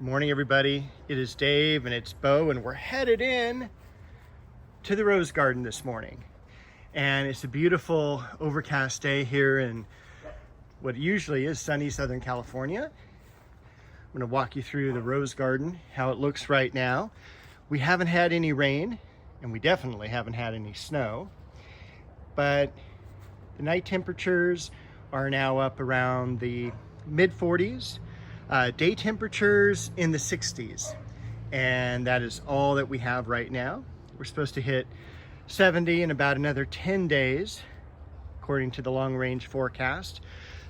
Morning, everybody. It is Dave and it's Bo, and we're headed in to the rose garden this morning. And it's a beautiful overcast day here in what usually is sunny Southern California. I'm going to walk you through the rose garden, how it looks right now. We haven't had any rain, and we definitely haven't had any snow, but the night temperatures are now up around the mid 40s. Day temperatures in the 60s, and that is all that we have right now. We're supposed to hit 70 in about another 10 days, according to the long range forecast.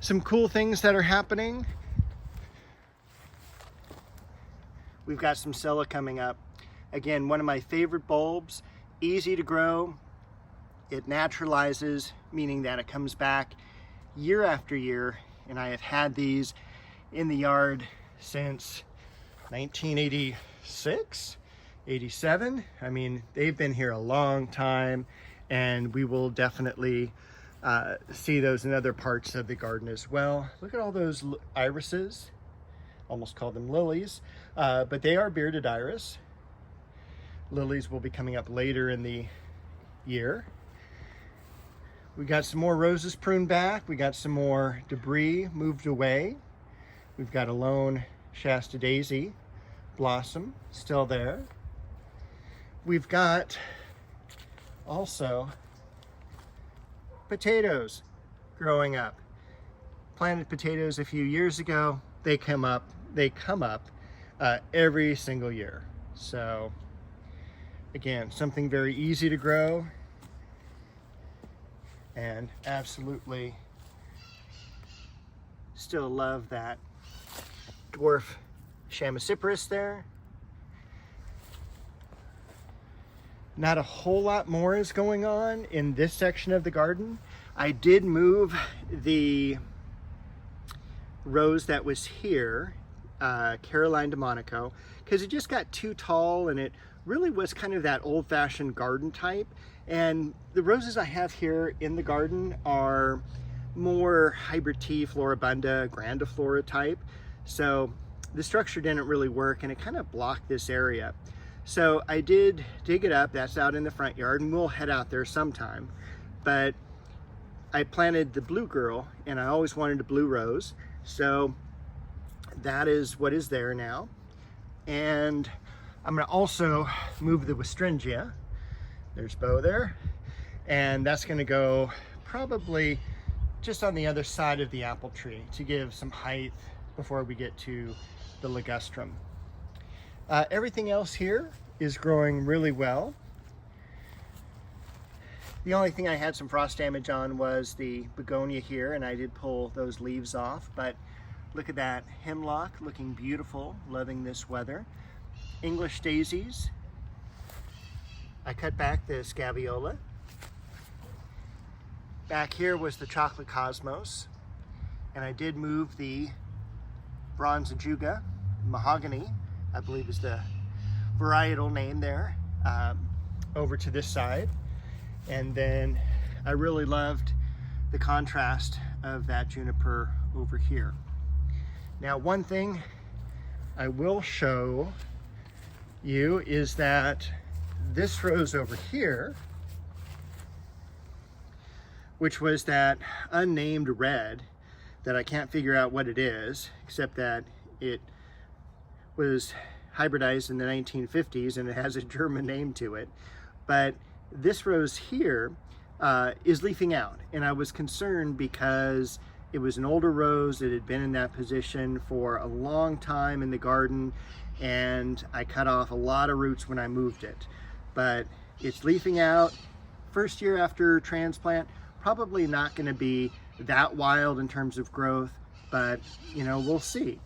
Some cool things that are happening. We've got some Scilla coming up. Again, one of my favorite bulbs, easy to grow. It naturalizes, meaning that it comes back year after year, and I have had these in the yard since 1986, 87. I mean, they've been here a long time, and we will definitely see those in other parts of the garden as well. Look at all those irises. Almost call them lilies, but they are bearded iris. Lilies will be coming up later in the year. We got some more roses pruned back. We got some more debris moved away. We've got a lone Shasta daisy blossom still there. We've got also potatoes growing up. Planted potatoes a few years ago. They come up every single year. So again, something very easy to grow and absolutely still love that dwarf Chamaecyparis there. Not a whole lot more is going on in this section of the garden. I did move the rose that was here, Caroline de Monaco, because it just got too tall and it really was kind of that old-fashioned garden type. And the roses I have here in the garden are more hybrid tea, floribunda, grandiflora type. So the structure didn't really work and it kind of blocked this area. So I did dig it up. That's out in the front yard, and we'll head out there sometime. But I planted the blue girl, and I always wanted a blue rose. So that is what is there now. And I'm gonna also move the Westringia. There's Bo there. And that's gonna go probably just on the other side of the apple tree to give some height before we get to the ligustrum. Everything else here is growing really well. The only thing I had some frost damage on was the begonia here, and I did pull those leaves off, but look at that hemlock looking beautiful, loving this weather. English daisies. I cut back the scabbiola. Back here was the chocolate cosmos, and I did move the bronzajuga, mahogany, I believe is the varietal name there, over to this side. And then I really loved the contrast of that juniper over here. Now, one thing I will show you is that this rose over here, which was that unnamed red that I can't figure out what it is, except that it was hybridized in the 1950s and it has a German name to it. But this rose here is leafing out, and I was concerned because it was an older rose. It had been in that position for a long time in the garden, and I cut off a lot of roots when I moved it. But it's leafing out. First year after transplant, probably not going to be that wild in terms of growth, but you know, we'll see.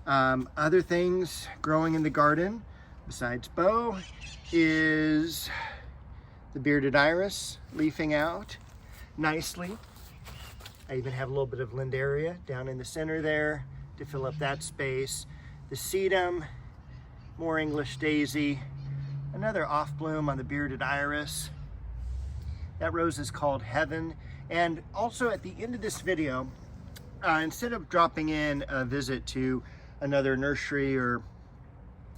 Other things growing in the garden besides Bo is the bearded iris leafing out nicely. I even have a little bit of Lindaria down in the center there to fill up that space. The sedum, more English daisy, another off bloom on the bearded iris. That rose is called Heaven. And also at the end of this video, instead of dropping in a visit to another nursery or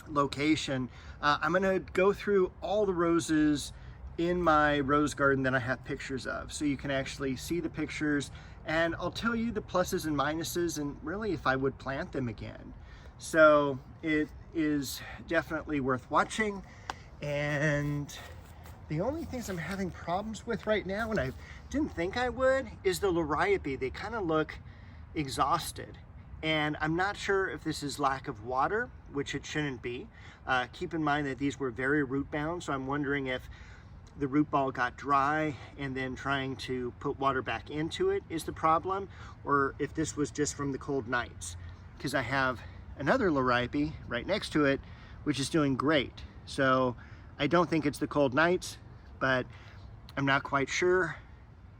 location, I'm gonna go through all the roses in my rose garden that I have pictures of, so you can actually see the pictures, and I'll tell you the pluses and minuses and really if I would plant them again. So it is definitely worth watching. And the only things I'm having problems with right now, and I didn't think I would, is the Liriope. They kind of look exhausted. And I'm not sure if this is lack of water, which it shouldn't be. Keep in mind that these were very root bound, so I'm wondering if the root ball got dry and then trying to put water back into it is the problem, or if this was just from the cold nights. Because I have another Liriope right next to it, which is doing great. So I don't think it's the cold nights, but I'm not quite sure.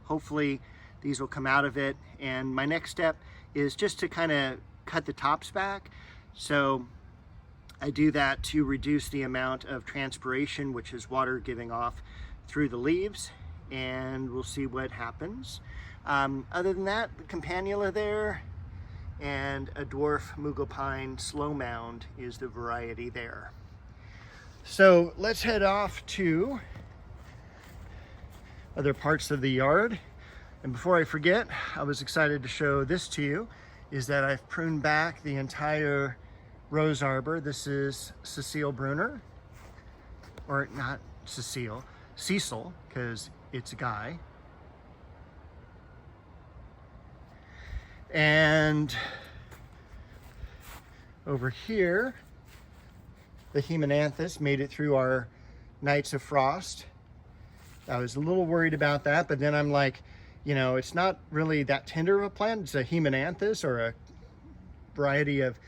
Hopefully these will come out of it. And my next step is just to kind of cut the tops back. So I do that to reduce the amount of transpiration, which is water giving off through the leaves, and we'll see what happens. Other than that, the campanula there and a dwarf Mugo pine slow mound is the variety there. So let's head off to other parts of the yard. And before I forget, I was excited to show this to you, is that I've pruned back the entire rose arbor. This is Cecile Bruner, or not Cecile, Cecil, because it's a guy. And over here, the Hemananthus made it through our nights of frost. I was a little worried about that, but then I'm like, you know, it's not really that tender of a plant. It's a Hemananthus or a variety of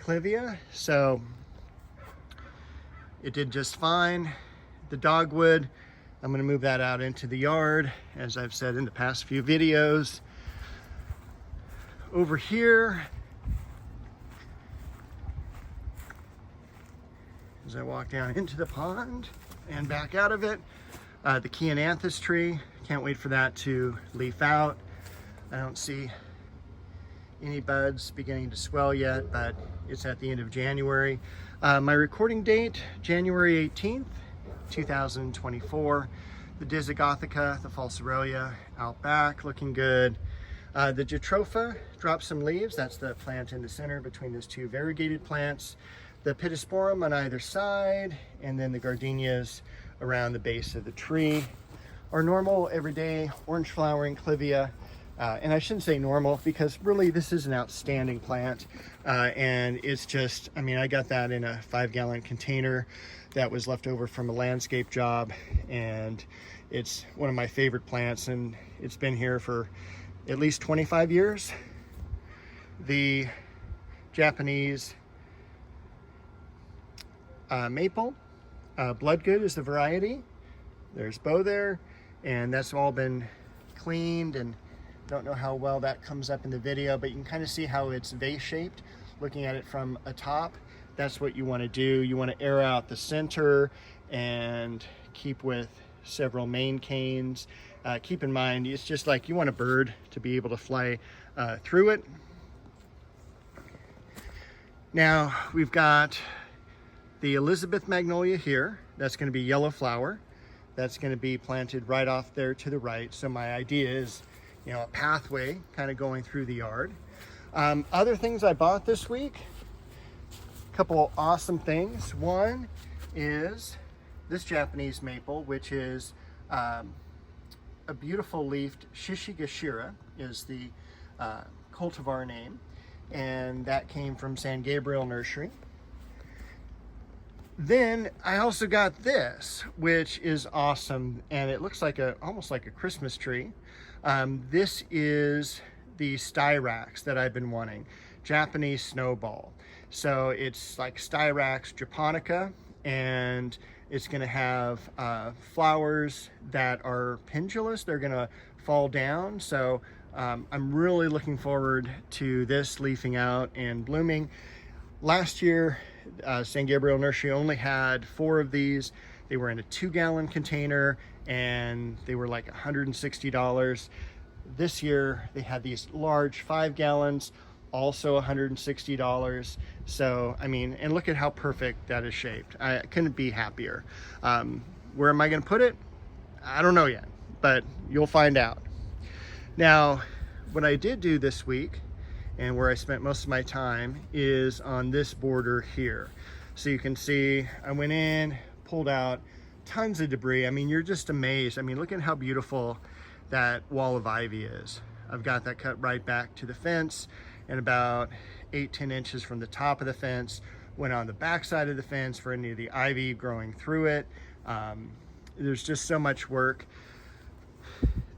Clivia, so it did just fine. The dogwood, I'm going to move that out into the yard, as I've said in the past few videos. Over here, as I walk down into the pond and back out of it, the Chiananthus tree, can't wait for that to leaf out. I don't see any buds beginning to swell yet, but it's at the end of January. My recording date, January 18th, 2024. The Disigothica, the Falcerolia out back, looking good. The Jatropha dropped some leaves. That's the plant in the center between those two variegated plants. The Pittosporum on either side, and then the gardenias around the base of the tree. Our normal everyday orange flowering Clivia, and I shouldn't say normal because really this is an outstanding plant, and it's just, I mean, I got that in a 5-gallon container that was left over from a landscape job, and it's one of my favorite plants, and it's been here for at least 25 years. The Japanese maple, Bloodgood is the variety. There's Bo there, and that's all been cleaned, and don't know how well that comes up in the video, but you can kind of see how it's vase shaped looking at it from atop. That's what you want to do. You want to air out the center and keep with several main canes. Keep in mind, it's just like you want a bird to be able to fly through it. Now we've got the Elizabeth magnolia here. That's going to be yellow flower. That's going to be planted right off there to the right. So my idea is, you know, a pathway kind of going through the yard. Other things I bought this week, a couple awesome things. One is this Japanese maple, which is a beautiful leafed Shishigashira is the cultivar name, and that came from San Gabriel Nursery. Then I also got this, which is awesome, and it looks like almost like a Christmas tree. This is the Styrax that I've been wanting, Japanese snowball. So it's like Styrax japonica, and it's going to have flowers that are pendulous. They're going to fall down. So I'm really looking forward to this leafing out and blooming. Last year, San Gabriel Nursery only had 4 of these. They were in a 2-gallon container, and they were like $160. This year, they had these large 5 gallons. also $160. So, I mean, and look at how perfect that is shaped. I couldn't be happier. Where am I going to put it? I don't know yet, but you'll find out. Now, what I did do this week, and where I spent most of my time, is on this border here. So you can see I went in, pulled out tons of debris. I mean, you're just amazed. I mean, look at how beautiful that wall of ivy is. I've got that cut right back to the fence, and about 8-10 inches from the top of the fence went on the back side of the fence for any of the ivy growing through it. There's just so much work.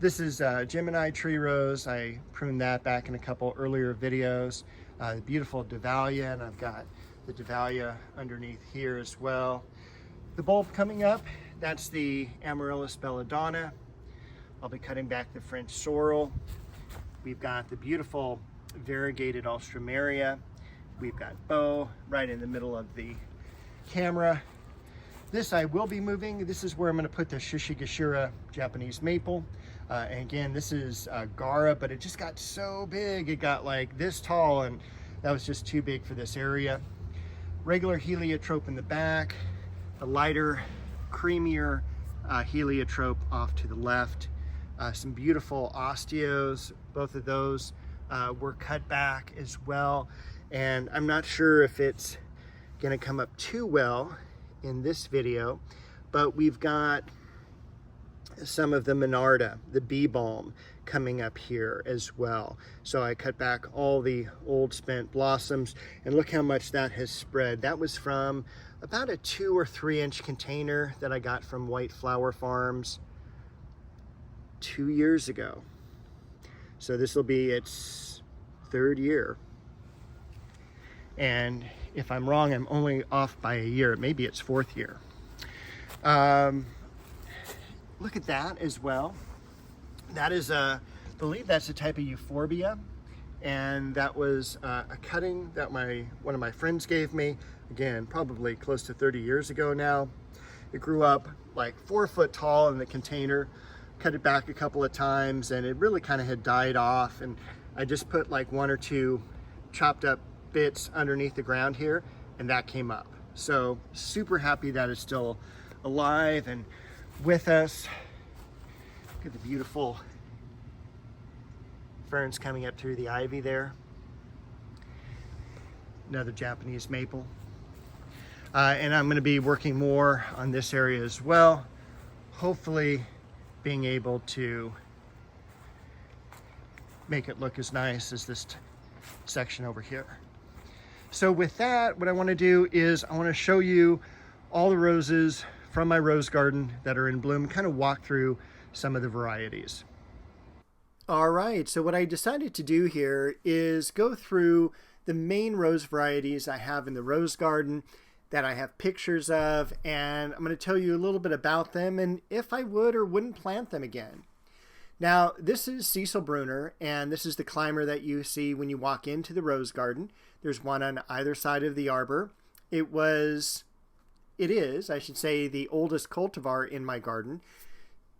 This is Gemini tree rose. I pruned that back in a couple earlier videos. The beautiful Dahlia, and I've got the Dahlia underneath here as well. The bulb coming up, that's the Amaryllis belladonna. I'll be cutting back the French sorrel. We've got the beautiful variegated Alstroemeria. We've got Beau right in the middle of the camera. This I will be moving. This is where I'm going to put the Shishigashira Japanese maple. And again, this is Gara, but it just got so big. It got like this tall, and that was just too big for this area. Regular heliotrope in the back, a lighter, creamier heliotrope off to the left. Some beautiful osteos. Both of those were cut back as well. And I'm not sure if it's going to come up too well in this video, but we've got some of the Monarda, the bee balm, coming up here as well. So I cut back all the old spent blossoms, and look how much that has spread. That was from about a 2 or 3 inch container that I got from White Flower Farms 2 years ago. So this will be its 3rd year. And if I'm wrong, I'm only off by a year. Maybe it's 4th year. Look at that as well. That is I believe that's a type of euphorbia, and that was a cutting that one of my friends gave me, again, probably close to 30 years ago now. It grew up like 4 foot tall in the container, cut it back a couple of times, and it really kind of had died off, and I just put like 1 or 2 chopped up bits underneath the ground here, and that came up. So super happy that it's still alive and with us. Look at the beautiful ferns coming up through the ivy there. Another Japanese maple. And I'm going to be working more on this area as well. Hopefully being able to make it look as nice as this section over here. So with that, what I want to do is I want to show you all the roses from my rose garden that are in bloom, kind of walk through some of the varieties. All right, so what I decided to do here is go through the main rose varieties I have in the rose garden that I have pictures of, and I'm going to tell you a little bit about them and if I would or wouldn't plant them again. Now, this is Cecil Bruner, and this is the climber that you see when you walk into the rose garden. There's one on either side of the arbor. It is, I should say, the oldest cultivar in my garden.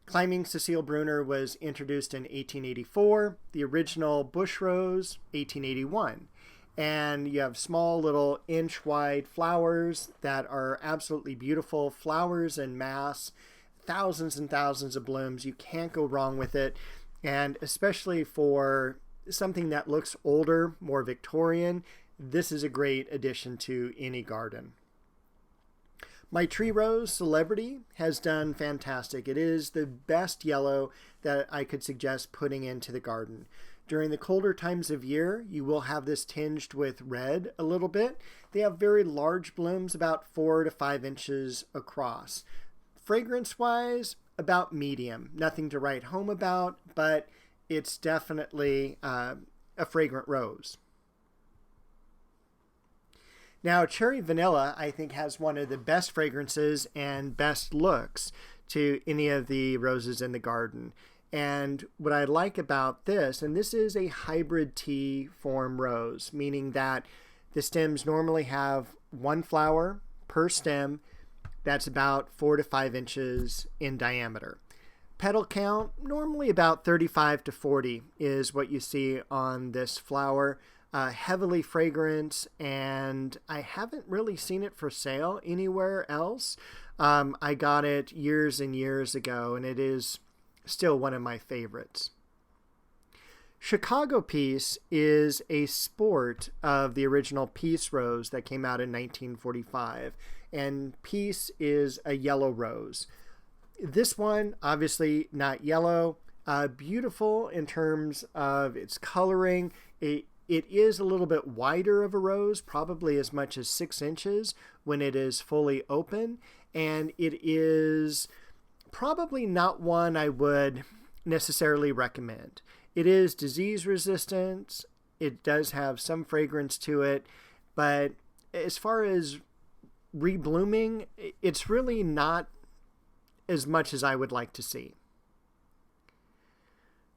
Climbing Cecil Bruner was introduced in 1884, the original bush rose, 1881. And you have small little inch-wide flowers that are absolutely beautiful, flowers en masse, thousands and thousands of blooms. You can't go wrong with it. And especially for something that looks older, more Victorian, this is a great addition to any garden. My tree rose Celebrity has done fantastic. It is the best yellow that I could suggest putting into the garden. During the colder times of year, you will have this tinged with red a little bit. They have very large blooms, about 4 to 5 inches across. Fragrance-wise, about medium. Nothing to write home about, but it's definitely a fragrant rose. Now, Cherry Vanilla, I think, has one of the best fragrances and best looks to any of the roses in the garden. And what I like about this, and this is a hybrid tea form rose, meaning that the stems normally have 1 flower per stem that's about 4 to 5 inches in diameter. Petal count, normally about 35 to 40 is what you see on this flower. heavily fragrant, and I haven't really seen it for sale anywhere else. I got it years and years ago, and it is still one of my favorites. Chicago Peace is a sport of the original Peace Rose that came out in 1945, and Peace is a yellow rose. This one, obviously not yellow, beautiful in terms of its coloring. It is a little bit wider of a rose, probably as much as 6 inches when it is fully open, and it is probably not one I would necessarily recommend. It is disease resistant. It does have some fragrance to it, but as far as reblooming, it's really not as much as I would like to see.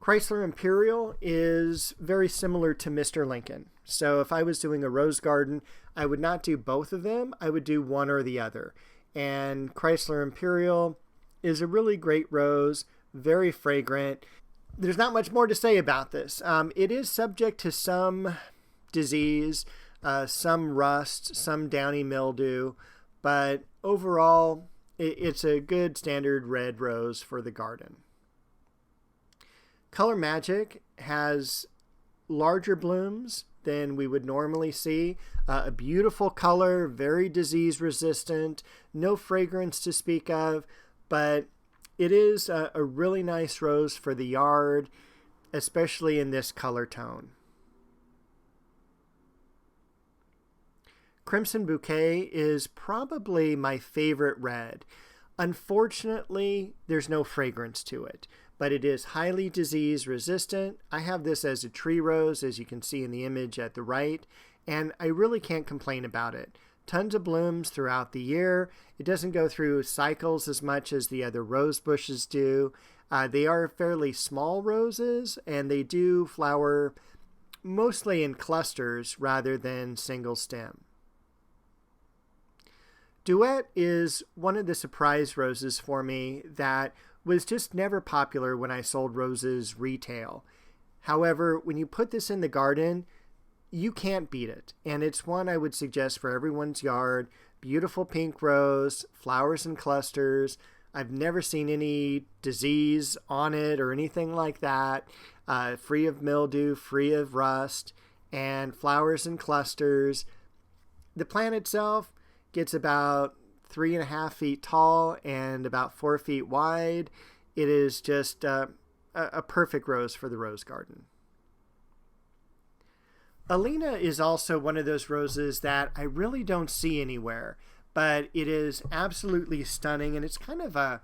Chrysler Imperial is very similar to Mr. Lincoln. So if I was doing a rose garden, I would not do both of them. I would do one or the other. And Chrysler Imperial is a really great rose, very fragrant. There's not much more to say about this. It is subject to some disease, some rust, some downy mildew, but overall, it's a good standard red rose for the garden. Color Magic has larger blooms than we would normally see. A beautiful color, very disease resistant, no fragrance to speak of, but it is a really nice rose for the yard, especially in this color tone. Crimson Bouquet is probably my favorite red. Unfortunately, there's no fragrance to it, but it is highly disease resistant. I have this as a tree rose, as you can see in the image at the right, and I really can't complain about it. Tons of blooms throughout the year. It doesn't go through cycles as much as the other rose bushes do. They are fairly small roses, and they do flower mostly in clusters rather than single stem. Duet is one of the surprise roses for me that was just never popular when I sold roses retail. However, when you put this in the garden, you can't beat it. And it's one I would suggest for everyone's yard. Beautiful pink rose, flowers in clusters. I've never seen any disease on it or anything like that. Free of mildew, free of rust, and flowers in clusters. The plant itself gets about 3.5 feet tall and about 4 feet wide. It is just a perfect rose for the rose garden. Alina is also one of those roses that I really don't see anywhere, but it is absolutely stunning, and it's kind of a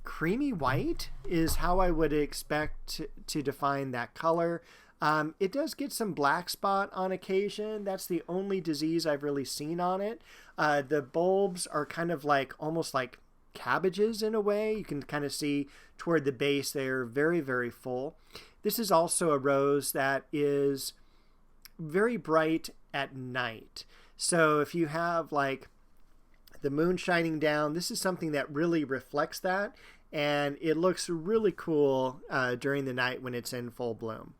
creamy white is how I would expect to define that color. It does get some black spot on occasion. That's the only disease I've really seen on it. The bulbs are kind of like almost like cabbages in a way. You can kind of see toward the base they're very, very full. This is also a rose that is very bright at night. So if you have like the moon shining down, this is something that really reflects that, and it looks really cool during the night when it's in full bloom.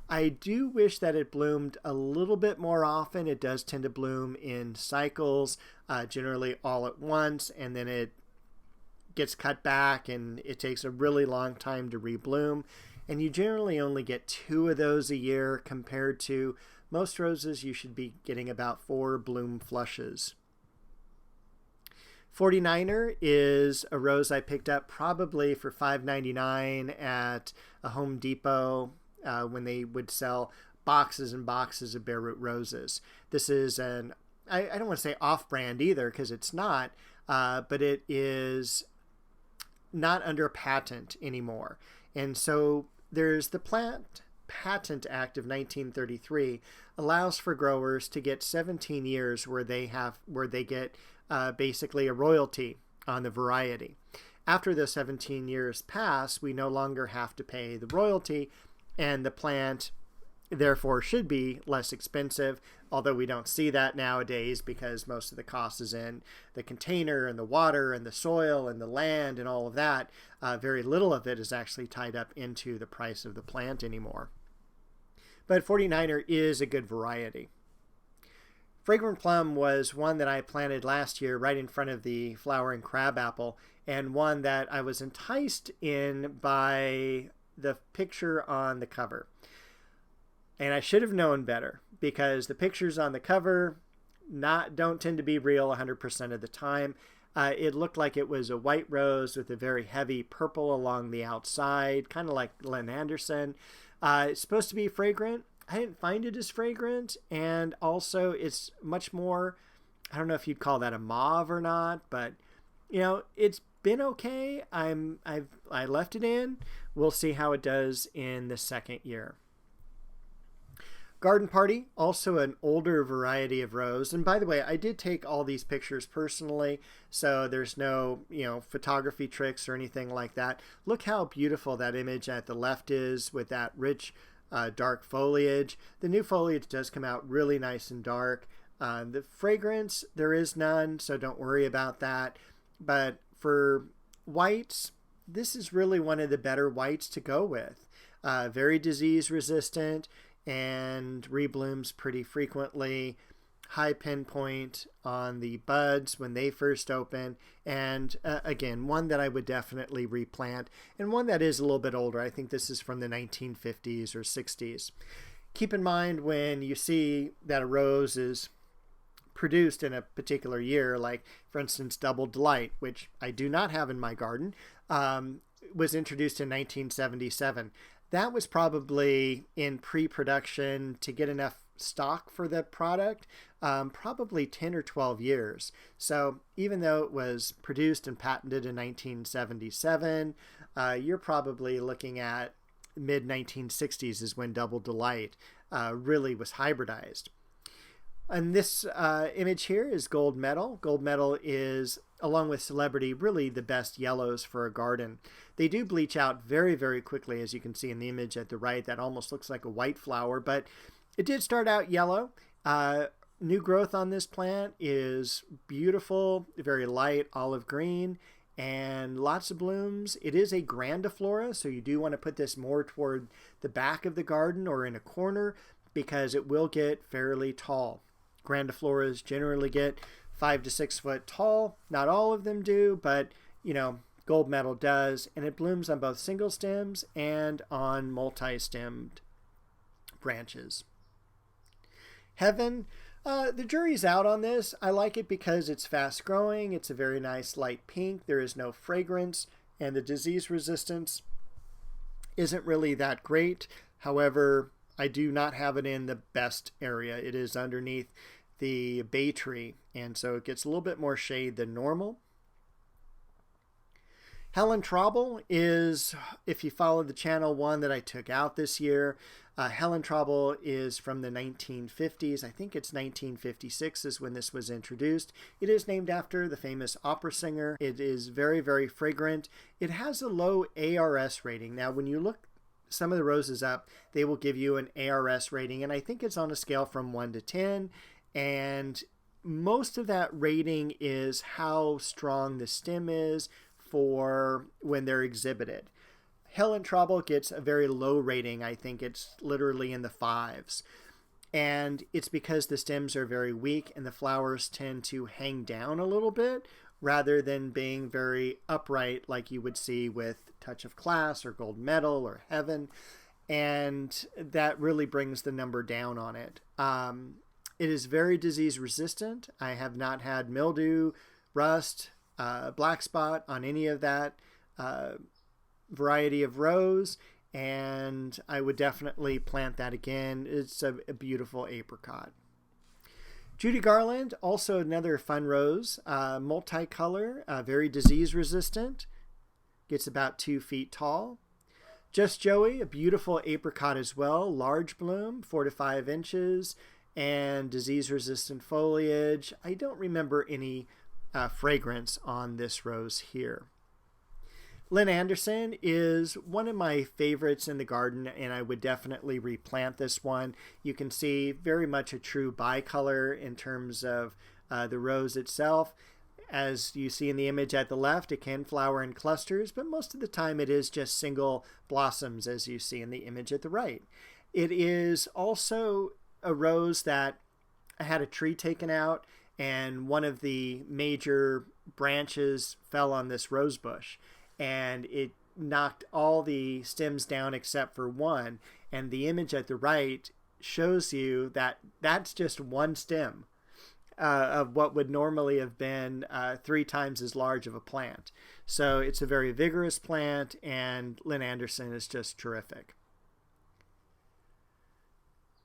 I do wish that it bloomed a little bit more often. It does tend to bloom in cycles, generally all at once, and then it gets cut back and it takes a really long time to rebloom. And you generally only get 2 of those a year compared to most roses. You should be getting about 4 bloom flushes. 49er is a rose I picked up probably for $5.99 at a Home Depot when they would sell boxes and boxes of bare root roses. This is an, I don't want to say off-brand either because it's not, but it is not under patent anymore. And so there's the Plant Patent Act of 1933 allows for growers to get 17 years where they get basically a royalty on the variety. After the 17 years pass, we no longer have to pay the royalty, and the plant therefore should be less expensive, although we don't see that nowadays because most of the cost is in the container and the water and the soil and the land and all of that. Very little of it is actually tied up into the price of the plant anymore. but 49er is a good variety. Fragrant Plum was one that I planted last year right in front of the flowering crabapple, and one that I was enticed in by the picture on the cover. And I should have known better, because the pictures on the cover don't tend to be real 100% of the time. It looked like it was a white rose with a very heavy purple along the outside, kind of like Lynn Anderson. It's supposed to be fragrant. I didn't find it as fragrant, and also it's much more, I don't know if you'd call that a mauve or not, but it's been okay. I left it in. We'll see how it does in the second year. Garden Party, also an older variety of rose. And by the way, I did take all these pictures personally, so there's no, photography tricks or anything like that. Look how beautiful that image at the left is with that rich dark foliage. The new foliage does come out really nice and dark. The fragrance, there is none, so don't worry about that. But for whites, this is really one of the better whites to go with. Very disease resistant and reblooms pretty frequently. High pinpoint on the buds when they first open, and again, one that I would definitely replant, and one that is a little bit older. I think this is from the 1950s or 60s. Keep in mind when you see that a rose is produced in a particular year, like for instance Double Delight, which I do not have in my garden, was introduced in 1977. That was probably in pre-production to get enough stock for the product, probably 10 or 12 years. So even though it was produced and patented in 1977, you're probably looking at mid-1960s is when Double Delight really was hybridized. And this image here is Gold Medal. Gold Medal is, along with Celebrity, really the best yellows for a garden. They do bleach out very, very quickly, as you can see in the image at the right. That almost looks like a white flower, but it did start out yellow. New growth on this plant is beautiful, very light olive green, and lots of blooms. It is a grandiflora, so you do want to put this more toward the back of the garden or in a corner, because it will get fairly tall. Grandifloras generally get 5 to 6 foot tall. Not all of them do, but Gold Medal does, and it blooms on both single stems and on multi-stemmed branches. Heaven, the jury's out on this. I like it because it's fast growing. It's a very nice light pink. There is no fragrance, and the disease resistance isn't really that great. However, I do not have it in the best area. It is underneath the bay tree, and so it gets a little bit more shade than normal. Helen Trauble is, if you follow the channel, one that I took out this year. Helen Trauble is from the 1950s. I think it's 1956 is when this was introduced. It is named after the famous opera singer. It is very, very fragrant. It has a low ARS rating. Now, when you look some of the roses up, they will give you an ARS rating, and I think it's on a scale from 1 to 10, and most of that rating is how strong the stem is for when they're exhibited. Helen Trauble gets a very low rating. I think it's literally in the 5s. And it's because the stems are very weak and the flowers tend to hang down a little bit rather than being very upright like you would see with Touch of Class or Gold Medal or Heaven. And that really brings the number down on it. It is very disease resistant. I have not had mildew, rust, black spot on any of that variety of rose, and I would definitely plant that again. It's a beautiful apricot. Judy Garland, also another fun rose, multicolor, very disease resistant, gets about 2 feet tall. Just Joey, a beautiful apricot as well, large bloom, 4 to 5 inches, and disease resistant foliage. I don't remember any fragrance on this rose here. Lynn Anderson is one of my favorites in the garden, and I would definitely replant this one. You can see very much a true bicolor in terms of the rose itself. As you see in the image at the left, it can flower in clusters, but most of the time it is just single blossoms, as you see in the image at the right. It is also a rose that had a tree taken out, and one of the major branches fell on this rose bush, and it knocked all the stems down except for one. And the image at the right shows you that that's just one stem of what would normally have been 3 times as large of a plant. So it's a very vigorous plant, and Lynn Anderson is just terrific.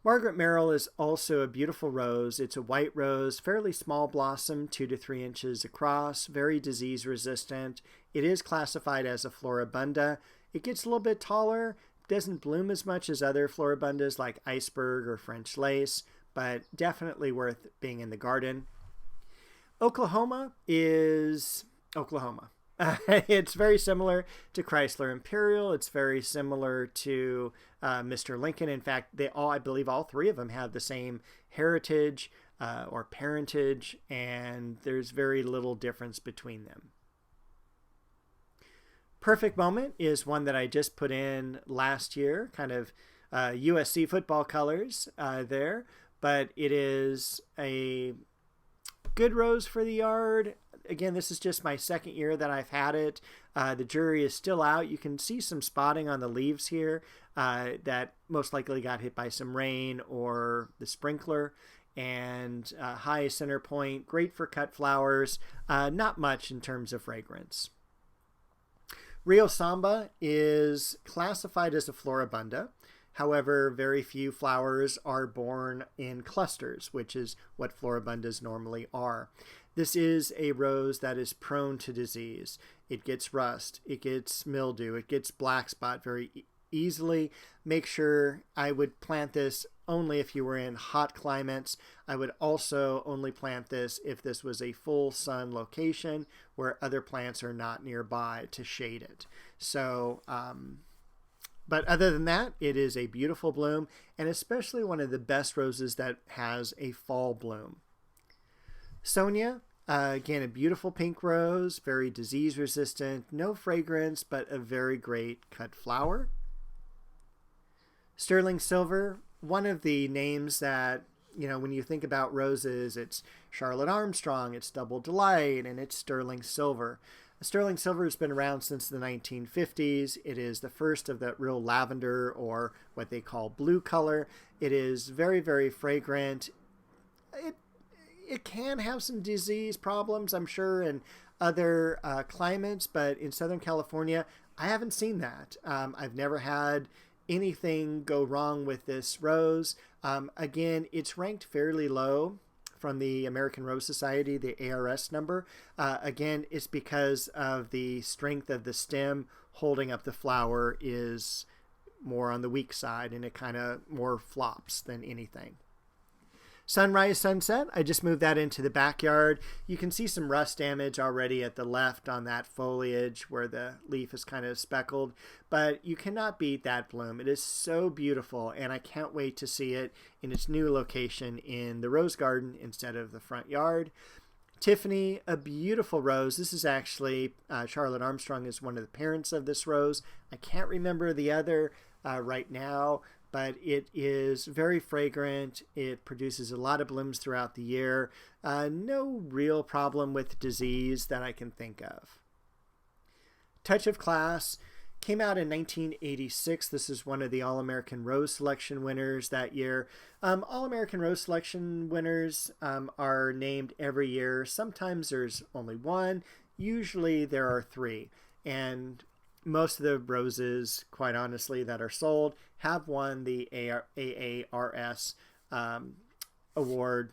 Margaret Merrill is also a beautiful rose. It's a white rose, fairly small blossom, 2 to 3 inches across, very disease resistant. It is classified as a floribunda. It gets a little bit taller, doesn't bloom as much as other floribundas like iceberg or French lace, but definitely worth being in the garden. Oklahoma is Oklahoma. It's very similar to Chrysler Imperial. It's very similar to Mr. Lincoln. In fact, I believe all 3 of them have the same heritage or parentage, and there's very little difference between them. Perfect Moment is one that I just put in last year, kind of USC football colors there, but it is a good rose for the yard. Again, this is just my 2nd year that I've had it. The jury is still out. You can see some spotting on the leaves here that most likely got hit by some rain or the sprinkler. And high center point, great for cut flowers, not much in terms of fragrance. Rio Samba is classified as a floribunda. However, very few flowers are born in clusters, which is what floribundas normally are. This is a rose that is prone to disease. It gets rust, it gets mildew, it gets black spot very easily. Make sure I would plant this only if you were in hot climates. I would also only plant this if this was a full sun location where other plants are not nearby to shade it. So, but other than that, it is a beautiful bloom, and especially one of the best roses that has a fall bloom. Sonia, again, a beautiful pink rose, very disease resistant, no fragrance, but a very great cut flower. Sterling Silver, one of the names that, when you think about roses, it's Charlotte Armstrong, it's Double Delight, and it's Sterling Silver. Sterling Silver has been around since the 1950s. It is the first of that real lavender, or what they call blue color. It is very, very fragrant. It can have some disease problems, I'm sure, in other climates, but in Southern California, I haven't seen that. I've never had anything go wrong with this rose. Again, it's ranked fairly low from the American Rose Society, the ARS number. Again, it's because of the strength of the stem holding up the flower is more on the weak side, and it kind of more flops than anything. Sunrise Sunset, I just moved that into the backyard. You can see some rust damage already at the left on that foliage where the leaf is kind of speckled, but you cannot beat that bloom. It is so beautiful, and I can't wait to see it in its new location in the rose garden instead of the front yard. Tiffany, a beautiful rose. This is actually, Charlotte Armstrong is one of the parents of this rose. I can't remember the other right now, but it is very fragrant. It produces a lot of blooms throughout the year. No real problem with disease that I can think of. Touch of Class came out in 1986. This is one of the All-American Rose Selection winners that year. All-American Rose Selection winners are named every year. Sometimes there's only one. Usually there are 3. And most of the roses, quite honestly, that are sold have won the AARS award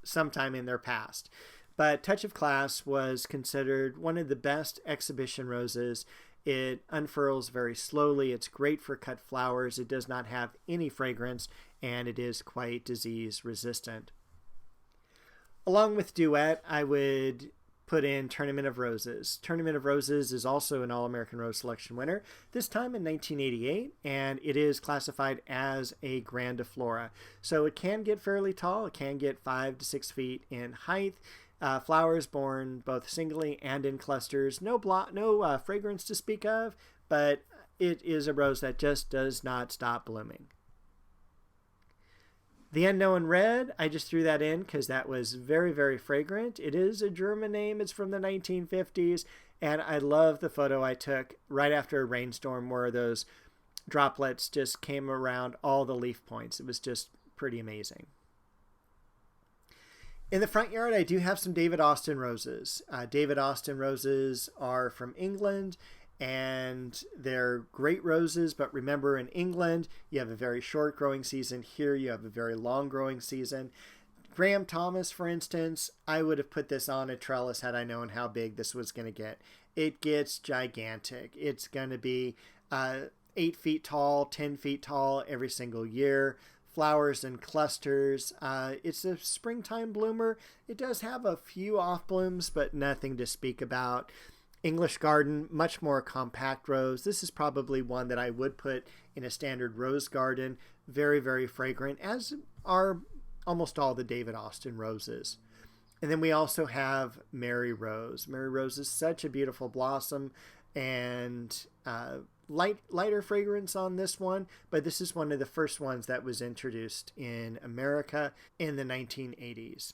sometime in their past. But Touch of Class was considered one of the best exhibition roses. It unfurls very slowly. It's great for cut flowers. It does not have any fragrance, and it is quite disease resistant. Along with Duet, I would put in Tournament of Roses. Tournament of Roses is also an All-American Rose Selection winner, this time in 1988, and it is classified as a grandiflora. So it can get fairly tall. It can get 5 to 6 feet in height. Flowers born both singly and in clusters. No fragrance to speak of, but it is a rose that just does not stop blooming. The Unknown Red, I just threw that in because that was very, very fragrant. It is a German name. It's from the 1950s. And I love the photo I took right after a rainstorm where those droplets just came around all the leaf points. It was just pretty amazing. In the front yard, I do have some David Austin roses. David Austin roses are from England, and they're great roses. But remember, in England, you have a very short growing season. Here, you have a very long growing season. Graham Thomas, for instance, I would have put this on a trellis had I known how big this was going to get. It gets gigantic. It's going to be 8 feet tall, 10 feet tall every single year. Flowers in clusters. It's a springtime bloomer. It does have a few off blooms, but nothing to speak about. English garden, much more compact rose. This is probably one that I would put in a standard rose garden. Very, very fragrant, as are almost all the David Austin roses. And then we also have Mary Rose. Mary Rose is such a beautiful blossom, and lighter fragrance on this one, but this is one of the first ones that was introduced in America in the 1980s.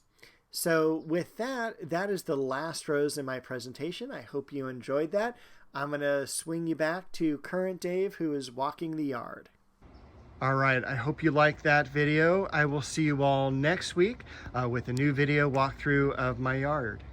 So with that, that is the last rose in my presentation. I hope you enjoyed that. I'm going to swing you back to current Dave, who is walking the yard. All right, I hope you liked that video. I will see you all next week with a new video walkthrough of my yard.